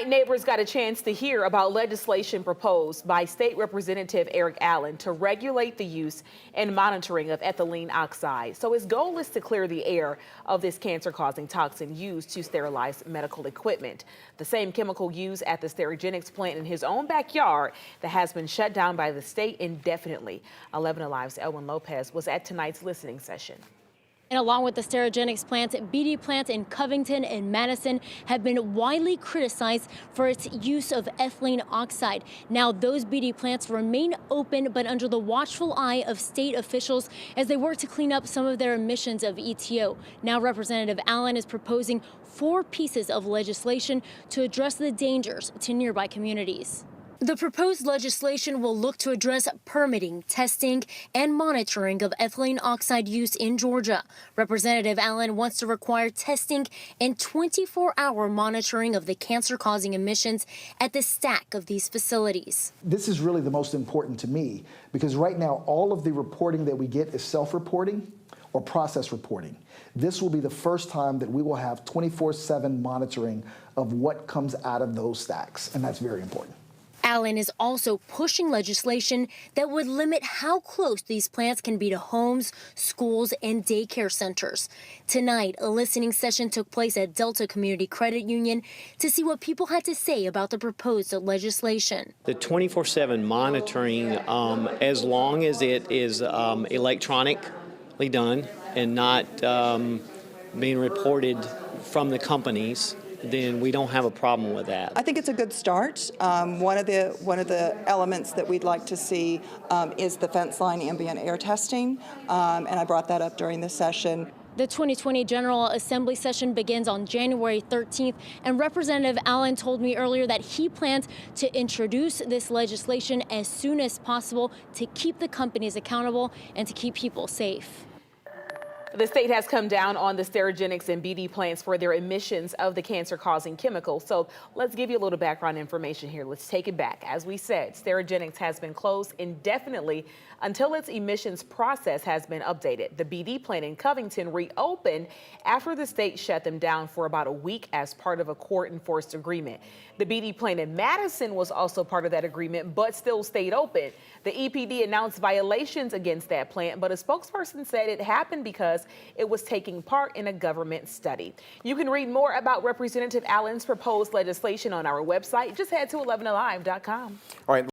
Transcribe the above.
Neighbors got a chance to hear about legislation proposed by State Representative Eric Allen to regulate the use and monitoring of ethylene oxide. So his goal is to clear the air of this cancer-causing toxin used to sterilize medical equipment. The same chemical used at the Sterigenics plant in his own backyard that has been shut down by the state indefinitely. 11 Alive's Elwin Lopez was at tonight's listening session. And along with the Sterigenics plants, BD plants in Covington and Madison have been widely criticized for its use of ethylene oxide. Now those BD plants remain open, but under the watchful eye of state officials as they work to clean up some of their emissions of ETO. Now Representative Allen is proposing 4 pieces of legislation to address the dangers to nearby communities. The proposed legislation will look to address permitting, testing, and monitoring of ethylene oxide use in Georgia. Representative Allen wants to require testing and 24-hour monitoring of the cancer-causing emissions at the stack of these facilities. This is really the most important to me because right now all of the reporting that we get is self-reporting or process reporting. This will be the first time that we will have 24/7 monitoring of what comes out of those stacks, and that's very important. Allen is also pushing legislation that would limit how close these plants can be to homes, schools, and daycare centers. Tonight, a listening session took place at Delta Community Credit Union to see what people had to say about the proposed legislation. The 24/7 monitoring, as long as it is electronically done and not being reported from the companies, then we don't have a problem with that. I think it's a good start. One of the elements that we'd like to see is the fence line ambient air testing, and I brought that up during the session. The 2020 General Assembly session begins on January 13th, and Representative Allen told me earlier that he plans to introduce this legislation as soon as possible to keep the companies accountable and to keep people safe. The state has come down on the Sterigenics and BD plants for their emissions of the cancer-causing chemical. So let's give you a little background information here. Let's take it back. As we said, Sterigenics has been closed indefinitely until its emissions process has been updated. The BD plant in Covington reopened after the state shut them down for about a week as part of a court-enforced agreement. The BD plant in Madison was also part of that agreement, but still stayed open. The EPD announced violations against that plant, but a spokesperson said it happened because it was taking part in a government study. You can read more about Representative Allen's proposed legislation on our website. Just head to 11alive.com. All right.